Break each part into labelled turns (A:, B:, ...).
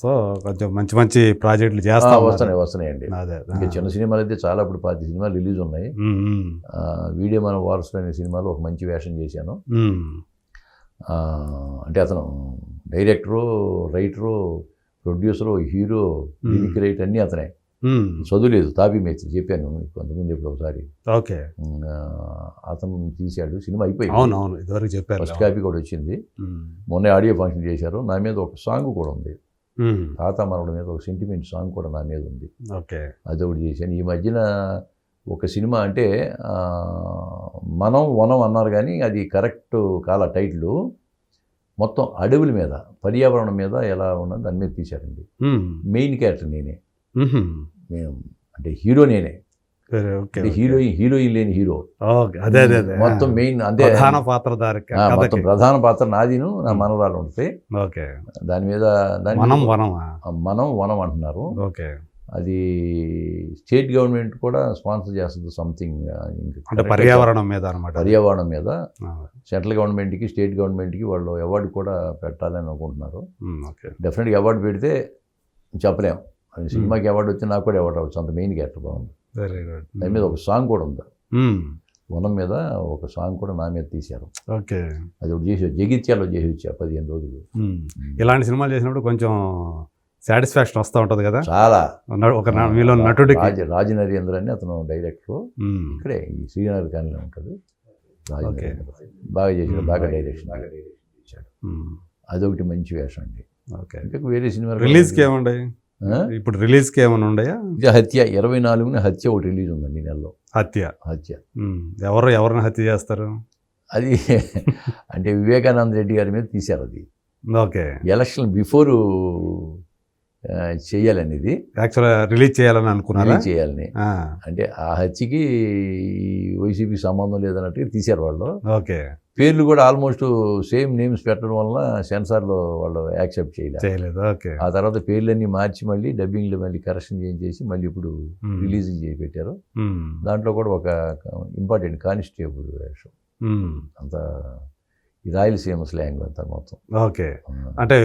A: So కొంచెం మంచి మంచి ప్రాజెక్టులు చేస్తా
B: వస్తున్నాయండి. ఇంకా చిన్న సినిమాలు అయితే చాలా, ఇప్పుడు 10 సినిమాలు రిలీజ్ ఉన్నాయి. వీడియో మన వారసులు అనే సినిమాలో ఒక మంచి వేషం చేశాను. అంటే అతను director, writer, producer, hero, lyric writer అన్నీ అతనే. చదువులేదు, తాపీ మేస్త్రి, చెప్పాను కొంతమంది ఇప్పుడు ఒకసారి.
A: ఓకే,
B: అతను తీశాడు, సినిమా అయిపోయింది.
A: అవునవును, ఇదివరకు చెప్పారు.
B: ఫస్ట్ కాపీ కూడా వచ్చింది. మొన్న ఆడియో ఫంక్షన్ చేశారు. నా మీద ఒక సాంగ్ కూడా ఉంది, తాత మనవడి మీద ఒక సెంటిమెంట్ సాంగ్ కూడా నా మీద ఉంది.
A: ఓకే,
B: అదొకటి చేశాను. ఈ మధ్యన ఒక సినిమా అంటే మనం వనం అన్నారు కానీ అది కరెక్ట్ కాల టైటిల్. మొత్తం అడవుల మీద, పర్యావరణం మీద ఎలా ఉన్నది దాని మీద తీశారండి. మెయిన్ క్యారెక్టర్ నేనే, మేము అంటే హీరో నేనే, హీరోయిన్ లేని హీరో. మొత్తం మెయిన్ అంతే, మొత్తం ప్రధాన పాత్ర నాదిను, నా మనవరాలు ఉంటాయి. దాని మీద మనం వనం అంటున్నారు. అది స్టేట్ గవర్నమెంట్ కూడా స్పాన్సర్ చేస్తుంది సంథింగ్,
A: పర్యావరణం మీద అనమాట.
B: పర్యావరణం మీద సెంట్రల్ గవర్నమెంట్కి, స్టేట్ గవర్నమెంట్కి వాళ్ళు అవార్డు కూడా పెట్టాలని అనుకుంటున్నారు. డెఫినెట్గా అవార్డు పెడితే చెప్పలేం, సినిమాకి అవార్డు వచ్చి నాకు కూడా అవార్డు అవ్వచ్చు, అంత మెయిన్ క్యారెక్టర్ బాగుంది. దాని మీద ఒక సాంగ్ కూడా ఉంది, వనం మీద ఒక సాంగ్ కూడా నా మీద తీశారు.
A: ఓకే,
B: అది ఒకటి చేసి జగిత్యాలో చేసి వచ్చా 15 రోజులు.
A: ఇలాంటి సినిమాలు చేసినప్పుడు కొంచెం సాటిస్ఫాక్షన్ వస్తూ ఉంటుంది కదా.
B: చాలా.
A: ఒక మీలో నటుడికి
B: రాజు నరేంద్ర అని అతను డైరెక్టర్, ఇక్కడే ఈ శ్రీనగర్ కాలనీలో ఉంటాడు. బాగా చేశాడు, బాగా డైరెక్షన్ ఇచ్చాడు. అదొకటి మంచి వేషం అండి. ఇంకా వేరే సినిమా
A: రిలీజ్కి ఏముండే, ఇప్పుడు రిలీజ్కి ఏమైనా ఉన్నాయా?
B: హత్య 24న హత్య ఒకటి రిలీజ్ ఉందండి నెలలో. హత్య
A: ఎవరిని హత్య చేస్తారు?
B: అది అంటే వివేకానంద రెడ్డి గారి మీద తీశారు. అది
A: ఓకే,
B: ఎలక్షన్ బిఫోర్ చేయాలని, ఇది
A: యాక్చువల్గా రిలీజ్ చేయాలని అనుకున్నారా?
B: చేయాలని, అంటే ఆ హత్యకి వైసీపీ సంబంధం లేదన్నట్టుగా తీశారు వాళ్ళు.
A: ఓకే,
B: పేర్లు కూడా ఆల్మోస్ట్ సేమ్ నేమ్స్ పెట్టడం వల్ల సెన్సార్లో వాళ్ళు యాక్సెప్ట్ చేయలేదు.
A: ఓకే,
B: ఆ తర్వాత పేర్లన్నీ మార్చి మళ్ళీ డబ్బింగ్లో మళ్ళీ కరెక్షన్ చేసి మళ్ళీ ఇప్పుడు రిలీజింగ్ చేసి పెట్టారు. దాంట్లో కూడా ఒక ఇంపార్టెంట్ కానిస్టేబుల్ వేషం. అంత రాయలసీమ స్లాంగ్ అంతా మొత్తం.
A: ఓకే, అంటే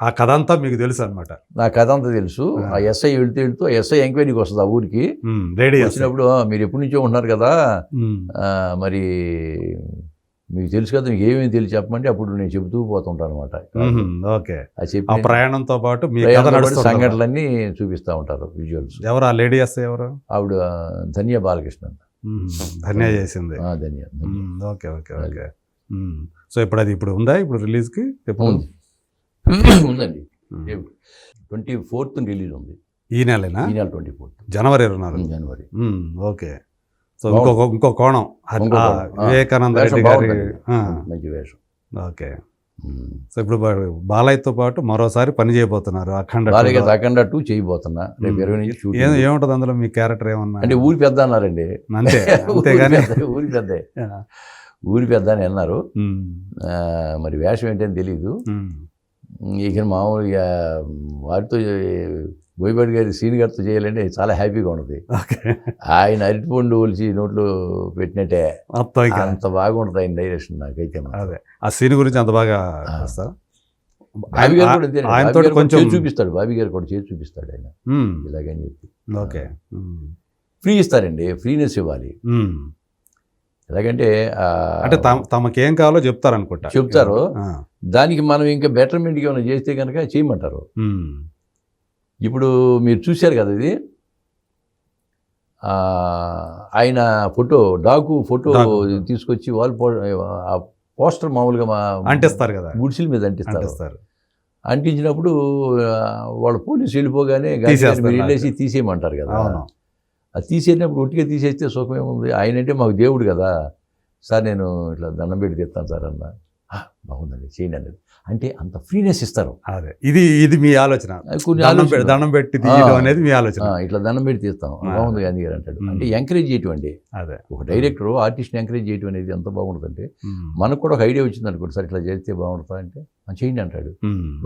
A: ఆ కథ అంతా మీకు తెలుసు అనమాట?
B: నా కథ అంతా తెలుసు. ఆ ఎస్ఐ వెళ్తూ ఎస్ఐ ఎంక్వైరీకి వస్తుంది ఆ ఊరికి. వచ్చినప్పుడు మీరు ఎప్పటి నుంచో ఉన్నారు కదా, మరి మీకు తెలుసు కదా, మీకు ఏమేమి తెలిసి చెప్పమంటే అప్పుడు నేను చెబుతూ పోతుంటాను అనమాట.
A: ఓకే, ఆ ప్రయాణంతో పాటు
B: సంఘటనలన్నీ చూపిస్తూ ఉంటారు విజువల్స్.
A: ఎవరు ఆ లేడీ ఎస్ఐ? ఎవరు
B: ఆవిడ? ధన్య బాలకృష్ణ.
A: ధన్య చేసింది.
B: Dhanya.
A: Okay okay okay. So ఇప్పుడు ఉందా, ఇప్పుడు రిలీజ్కి
B: ఉందండి. 24th రిలీజ్ ఉంది.
A: ఈ నెలనా?
B: ఈ నెల 24
A: జనవరి 24
B: జనవరి.
A: ఓకే, సో ఇంకో కోణం వివేకానంద రెడ్డి గారి
B: మంచి వేషం.
A: ఓకే, సో ఇప్పుడు బాలయ్యతో పాటు మరోసారి పని చేయబోతున్నారు.
B: అఖండ 2 చేయబోతున్నా రేపు 20 నుంచి.
A: ఏముంటుంది అందులో మీ క్యారెక్టర్ ఏమన్నా?
B: అంటే ఊరి పెద్ద అన్నారండి.
A: అంతేగాని
B: ఊరి పెద్ద అని అన్నారు. మరి వేషం ఏంటని తెలీదు. ఇక మామూలుగా వారితో బోయపాటి గారి సీన్ గారితో చేయాలంటే చాలా హ్యాపీగా ఉంటుంది. ఆయన అరటిపండు ఒలిచి నోట్లో పెట్టినట్టే అంత బాగుంటుంది ఆయన డైరెక్షన్. నాకైతే
A: అదే ఆ సీన్ గురించి అంత బాగా
B: బాబీ గారు కూడా ఆయనతో కొంచెం చూపిస్తాడు. బాబీ గారు కూడా చేసి చూపిస్తాడు ఆయన ఇలాగని చెప్పి.
A: ఓకే,
B: ఫ్రీ ఇస్తారండి, ఫ్రీనెస్ ఇవ్వాలి. ఎలాగంటే
A: అంటే తమకేం కావాలో చెప్తారు.
B: దానికి మనం ఇంకా బెటర్మెంట్గా ఏమైనా చేస్తే కనుక చేయమంటారు. ఇప్పుడు మీరు చూశారు కదా, ఇది ఆయన డాకు ఫోటో తీసుకొచ్చి పోస్టర్ మామూలుగా
A: అంటిస్తారు కదా,
B: గుడిసెల మీద అంటిస్తారు. అంటించినప్పుడు వాళ్ళు పోలీసు వెళ్ళిపోగానే వెళ్ళేసి తీసేయమంటారు కదా. అది తీసేటప్పుడు ఒట్టిగా తీసేస్తే సుఖమేముంది? ఆయన అంటే మాకు దేవుడు కదా సార్, నేను ఇట్లా దండం పెట్టి తెస్తాను సార్ అన్న. బాగుందండి, చేయండి అనేది. అంటే అంత ఫ్రీనెస్ ఇస్తారు.
A: అదే ఇది మీ ఆలోచన. దండం పెట్టి అనేది మీ ఆలోచన.
B: ఇట్లా దండం పెట్టి తీస్తాం, బాగుంది గాంధీ గారు అంటాడు. అంటే ఎంకరేజ్ చేయటం అండి.
A: అదే
B: ఒక డైరెక్టర్ ఆర్టిస్ట్ని ఎంకరేజ్ చేయటం అనేది ఎంత బాగుంటుందంటే, మనకు కూడా ఒక ఐడియా వచ్చింది అనుకోండి, సార్ ఇట్లా చేస్తే బాగుంటుందా అంటే చేయండి అంటాడు.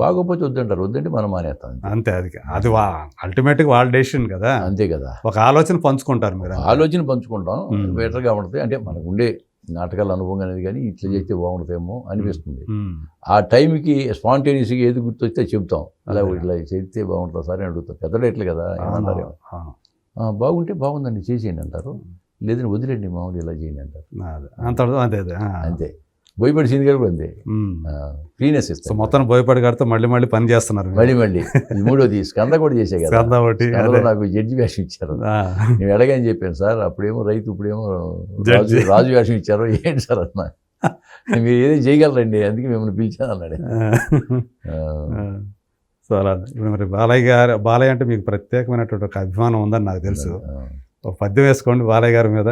B: బాగోపోతే వద్దంటారు, వద్దంటే మనం మానేస్తాం.
A: అంతే, అది అల్టిమేట్గా వాళ్ళ డెసిషన్ కదా.
B: అంతే కదా,
A: ఒక ఆలోచన పంచుకుంటారు. మీరు
B: ఆలోచన పంచుకుంటాం, బెటర్గా ఉంటుంది. అంటే మనకు ఉండే నాటకాల అనుభవం అనేది కానీ ఇట్లా చేస్తే బాగుంటుందేమో అనిపిస్తుంది. ఆ టైంకి స్పాంటేనియస్గా ఏది గుర్తొస్తే చెప్తాం, అలా ఇట్లా చేస్తే బాగుంటుంది సార్ అని అడుగుతాం. పెద్ద రేట్లు కదా ఏమంటారు, బాగుంటే బాగుందండి చేసేయండి అంటారు, లేదని వదిలేండి మామూలు ఇలా చేయండి అంటారు. అంతే. బోయపాటి సీన్ గారు కూడా అంతే, ఫ్రీనెస్ ఇస్తాం.
A: మొత్తం బోయపాటి గారితో మళ్ళీ పని చేస్తున్నారు.
B: మళ్ళీ మూడోది స్కంద కూడా చేసే కదా, నాకు జడ్జి వేషం ఇచ్చారు. నేను ఎలాగని చెప్పాను సార్, అప్పుడేమో రైతు, ఇప్పుడేమో రాజు వేషం ఇచ్చారు, ఏంటి సార్ అన్న, మీరు ఏదో చేయగలరండి, అందుకే మిమ్మల్ని పిలిచాను అన్నాడు.
A: సో అలా ఇప్పుడు మరి బాలయ్య అంటే మీకు ప్రత్యేకమైనటువంటి ఒక అభిమానం ఉందని నాకు తెలుసు. ఒక పద్యం వేసుకోండి బాలయ్య గారి మీద.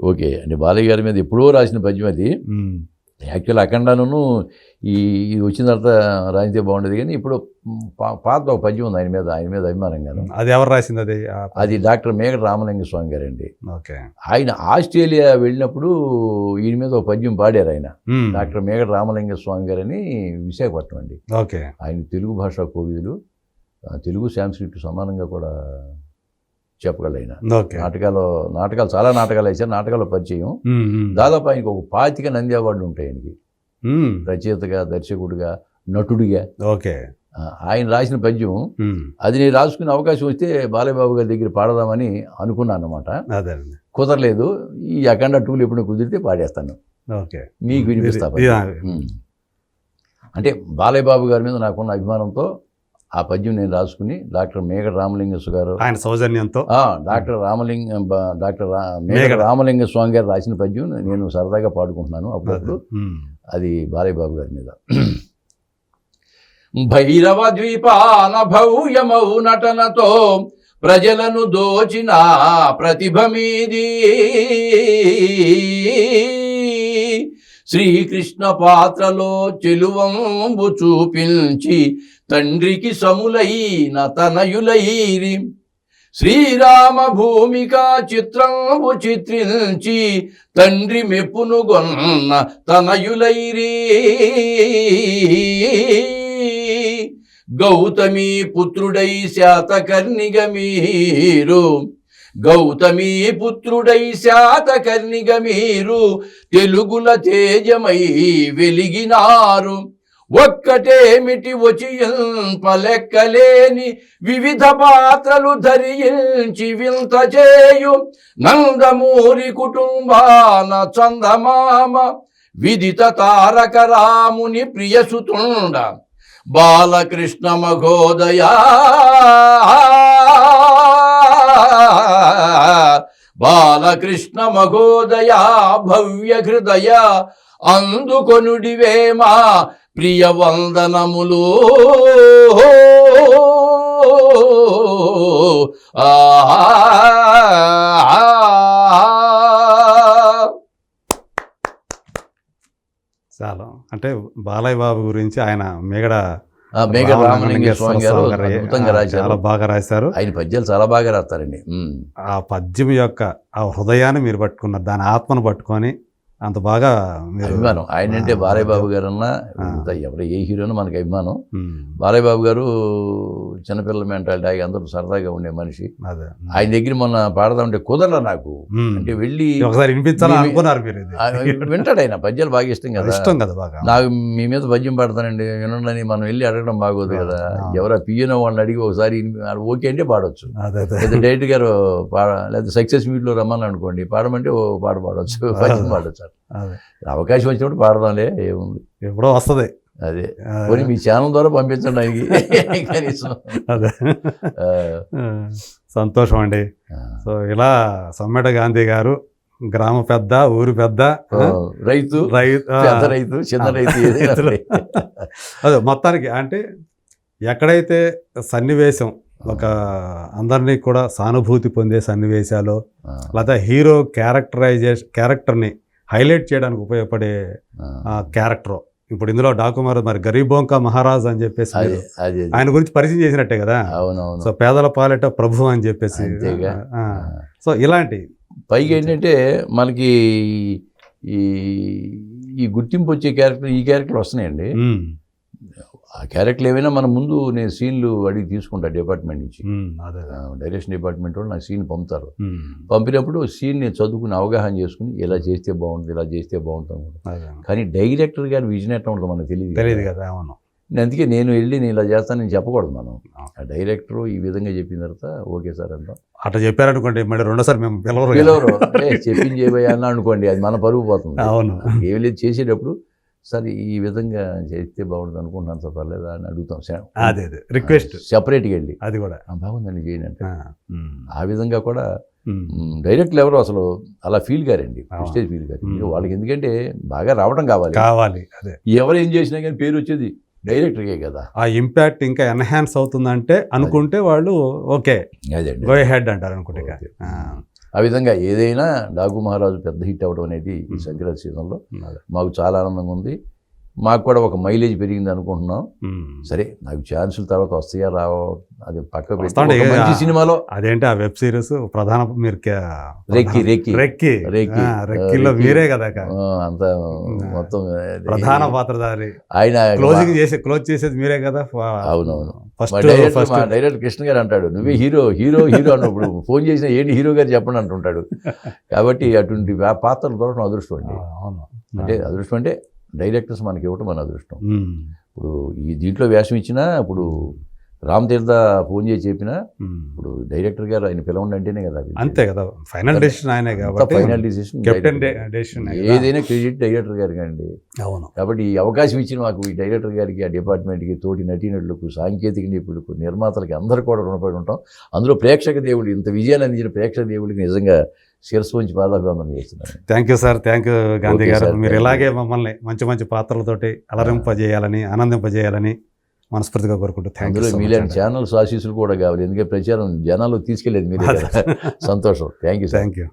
B: ఓకే అంటే బాలయ్య గారి మీద ఎప్పుడో రాసిన పద్యం అది. యాక్చువల్ అఖండాను ఇది వచ్చిన తర్వాత రాయితే బాగుండేది, కానీ ఇప్పుడు పాత ఒక పద్యం ఉంది ఆయన మీద అభిమానంగాను.
A: అది ఎవరు రాసింది?
B: అది డాక్టర్ మేఘట రామలింగ స్వామి గారండి.
A: ఓకే.
B: ఆయన ఆస్ట్రేలియా వెళ్ళినప్పుడు ఈయన మీద ఒక పద్యం పాడారు ఆయన, డాక్టర్ మేఘట రామలింగ స్వామి గారని, విశాఖపట్నం అండి.
A: ఓకే.
B: ఆయన తెలుగు భాషా కోవిదులు, తెలుగు సాంస్క్రిట్ సమానంగా కూడా చెప్పగలరు ఆయన. నాటకాలు చాలా నాటకాలు వేశారు, నాటకాల పరిచయం. దాదాపు ఆయనకి ఒక 25 నంది అవార్డులు ఉంటాయి ఆయనకి, రచయితగా, దర్శకుడిగా, నటుడిగా.
A: ఓకే.
B: ఆయన రాసిన పద్యం అది నేను రాసుకునే అవకాశం వస్తే బాలయ్య బాబు గారి దగ్గర పాడదామని అనుకున్నాను అనమాట. కుదరలేదు. ఈ అఖండ 2 ఎప్పుడు కుదిరితే పాడేస్తాను, మీకు వినిపిస్తా. అంటే బాలయ్య బాబు గారి మీద నాకున్న అభిమానంతో ఆ పద్యం నేను రాసుకుని, డాక్టర్ మేఘట రామలింగేశ్వర గారు
A: ఆయన సౌజన్యంతో,
B: డాక్టర్ మేఘట రామలింగ స్వామి గారు రాసిన పద్యం నేను సరదాగా పాడుకుంటున్నాను అప్పుడప్పుడు. అది బాలయ్య బాబు గారి మీద. భైరవ ద్వీపాన భవ్యమౌ నటనతో ప్రజలను దోచిన ప్రతిభ మీది, శ్రీకృష్ణ పాత్రలో చెలువంబు చూపించి తండ్రికి సములైన తనయులైరి, శ్రీరామ భూమిక చిత్రంబు చిత్రించి తండ్రి మెప్పును గొన్న తనయులైరి, గౌతమి పుత్రుడై శాతకర్ణిగ మీరు, గౌతమి పుత్రుడై శాతకర్ణిగ మీరు తెలుగుల తేజమై వెలిగినారు, ఒక్కటేమిటి వచియంపలెక్కలేని వివిధ పాత్రలు ధరించి వింత చేయు నందమూరి కుటుంబాన చందమామ విదిత తారక రాముని ప్రియసుతుండ బాలకృష్ణ మఘోదయా, బాలకృష్ణ మఘోదయా భవ్య హృదయ అందుకొనుడివేమా ప్రియ వందనములు.
A: చాలా అంటే బాలయ్య బాబు గురించి ఆయన మేఘట
B: రామలింగ స్వామి గారు అద్భుతంగా రాశారు,
A: చాలా బాగా రాశారు.
B: ఆయన పద్యాలు చాలా బాగా రాస్తారండి.
A: ఆ పద్యం యొక్క ఆ హృదయాన్ని మీరు పట్టుకున్నారు, దాని ఆత్మను పట్టుకొని అంత బాగా
B: అభిమానం. ఆయన అంటే బాలయ్య బాబు గారు అన్నా ఎవరు ఏ హీరోనో మనకి అభిమానం. బాలయ్య బాబు గారు చిన్నపిల్లల మెంటాలిటీ, అందరూ సరదాగా ఉండే మనిషి. ఆయన దగ్గర మొన్న పాడదామంటే కుదరలా నాకు, అంటే వెళ్ళి
A: ఒకసారి వినిపించాలనుకున్నారు మీరు.
B: వింటాడు ఆయన, పద్యాలు బాగా ఇష్టం కదా,
A: ఇష్టం కదా బాగా.
B: నాకు మీ మీద పద్యం పాడతానండి వినండి, మనం వెళ్ళి అడగడం బాగోదు కదా. ఎవరో పియ్యనో వాళ్ళని అడిగి ఒకసారి ఓకే అంటే పాడవచ్చు, లేదా డైరెక్ట్ గారు లేదా సక్సెస్ మీట్లో రమ్మని అనుకోండి, పాడమంటే ఓ పాట పాడవచ్చు, పద్యం పాడవచ్చు. అవకాశం వచ్చినప్పుడు పాడదాంలే, ఏముంది,
A: ఎప్పుడో వస్తుంది.
B: అదే పోనీ మీ ఛానల్ ద్వారా పంపించండి ఆయనకి కనీసం.
A: అదే సంతోషం అండి. సో ఇలా సమ్మెట గాంధీ గారు గ్రామ పెద్ద, ఊరు పెద్ద,
B: రైతు, చిన్న రైతు.
A: అదే మొత్తానికి అంటే ఎక్కడైతే సన్నివేశం ఒక అందరినీ కూడా సానుభూతి పొందే సన్నివేశాలు, లేదా హీరో క్యారెక్టర్ని హైలైట్ చేయడానికి ఉపయోగపడే క్యారెక్టర్. ఇప్పుడు ఇందులో డాకుమార్ మరి గరీబోంకా మహారాజ్ అని చెప్పేసి ఆయన గురించి పరిచయం చేసినట్టే కదా. సో పేదల పాలిట ప్రభు అని చెప్పేసి. సో ఇలాంటి
B: పైగా ఏంటంటే మనకి ఈ గుర్తింపు వచ్చే క్యారెక్టర్, ఈ క్యారెక్టర్ వస్తున్నాయండి. ఆ క్యారెక్టర్లు ఏమైనా మన ముందు నేను సీన్లు అడిగి తీసుకుంటా డిపార్ట్మెంట్ నుంచి,
A: అదే
B: డైరెక్షన్ డిపార్ట్మెంట్ వాళ్ళు నాకు సీన్ పంపుతారు.
A: ఉమ్,
B: పంపినప్పుడు సీన్ నేను చదువుకుని అవగాహన చేసుకుని ఇలా చేస్తే బాగుంటుంది, ఇలా చేస్తే బాగుంటుంది.
A: అదే
B: కానీ డైరెక్టర్ గారి విజన్ ఎట్లా ఉంటుందో మనకు
A: తెలియదు
B: తెలియదు.
A: కదా. అవును.
B: అందుకే నేను వెళ్ళి నేను ఇలా చేస్తానని చెప్పకూడదు. మనం ఆ డైరెక్టర్ ఈ విధంగా చెప్పిన తర్వాత ఓకే సార్ అంటాం.
A: అట్లా చెప్పారనుకోండి మళ్ళీ రెండోసారి మేము పిలవరు కదా.
B: పిలవరు, చెప్పింది చేయబోయా అన్న అనుకోండి, అది మన పరుగు పోతుంది.
A: అవును.
B: ఏమి లేదు, చేసేటప్పుడు సార్ ఈ విధంగా చేస్తే బాగుంటుంది అనుకుంటున్నాను సార్, పర్లేదా అని అడుగుతాం.
A: అదే అదే రిక్వెస్ట్
B: సెపరేట్గా వెళ్ళి
A: అది కూడా.
B: బాగుందండి చేయండి అంటే
A: ఉమ్,
B: ఆ విధంగా కూడా
A: ఉమ్,
B: డైరెక్టర్లు ఎవరు అసలు అలా ఫీల్ గారండి,
A: అవును.
B: స్టేజ్ ఫీల్ గారు. వాళ్ళకి ఎందుకంటే బాగా రావడం కావాలి.
A: కావాలి. అదే
B: ఎవరు ఏం చేసినా కానీ పేరు వచ్చేది డైరెక్టర్కే కదా.
A: ఆ ఇంపాక్ట్ ఇంకా ఎన్హాన్స్ అవుతుందంటే అనుకుంటే వాళ్ళు ఓకే
B: అదండి,
A: గో హెడ్ అంటారు అనుకుంటే.
B: ఓకే. ఆ విధంగా ఏదైనా డాకు మహారాజు పెద్ద హిట్ అవ్వడం అనేది ఈ సంక్రాంతి సీజన్లో మాకు చాలా ఆనందంగా ఉంది. మాకు కూడా ఒక మైలేజ్ పెరిగింది అనుకుంటున్నాం. సరే, నాకు ఛాన్సుల తర్వాత వస్తాయా రావో అది పక్క పెట్టి
A: వస్తాండి.
B: ఒక మంచి సినిమాలో
A: అదేంటి ఆ వెబ్ సిరీస్ ప్రధాన మీరు రెక్కిలో మీరే కదా
B: అంత మొత్తం
A: ప్రధాన పాత్రధారి.
B: ఆయన
A: క్లోజ్ చేసేది మీరే కదా.
B: అవునవును.
A: ఫస్ట్
B: మా డైరెక్టర్ కృష్ణ గారు అంటాడు, నువ్వే హీరో హీరో హీరో అన్నప్పుడు ఫోన్ చేసిన ఏంటి హీరో గారు చెప్పండి అంటుంటాడు. కాబట్టి అటువంటి పాత్రలు దొరకడం అదృష్టం అండి. అంటే అదృష్టం అంటే డైరెక్టర్స్ మనకి ఇవ్వటం మన అదృష్టం. ఇప్పుడు ఈ దీంట్లో వేషం ఇచ్చినా, ఇప్పుడు రామ్ తీర్థ ఫోన్ చేసి చెప్పినా, ఇప్పుడు డైరెక్టర్ గారు ఆయన పిలవండి అంటేనే కదా.
A: అంతే కదా, ఫైనల్ డెసిషన్ ఆయనే కాబట్టి.
B: ఫైనల్ డెసిషన్
A: కెప్టెన్ డెసిషన్
B: ఏదైనా క్రెడిట్ డైరెక్టర్ గారికి అండి.
A: అవును.
B: కాబట్టి ఈ అవకాశం ఇచ్చిన మాకు ఈ డైరెక్టర్ గారికి, ఆ డిపార్ట్మెంట్కి, తోటి నటీనటులకు, సాంకేతిక నిపుణులకు, నిర్మాతలకి అందరూ కూడా రుణపడి ఉంటాం. అందులో ప్రేక్షక దేవుడు, ఇంత విజయాన్ని అందించిన ప్రేక్షక దేవుడికి నిజంగా శిరస్సు నుంచి పాదాభివందనం చేస్తున్నాను.
A: Thank you sir, thank you Gandhi గారు.
B: sir,
A: మీరు ఇలాగే మమ్మల్ని మంచి మంచి పాత్రలతోటి అలరింపజేయాలని, ఆనందింపజేయాలని మనస్ఫూర్తిగా కోరుకుంటూ థ్యాంక్ యూ.
B: అందులో మీలాంటి ఛానల్స్ ఆశీస్సులు కూడా కావాలి, ఎందుకంటే ప్రచారం జనాలు తీసుకెళ్ళేది మీరు. సంతోషం. Thank you.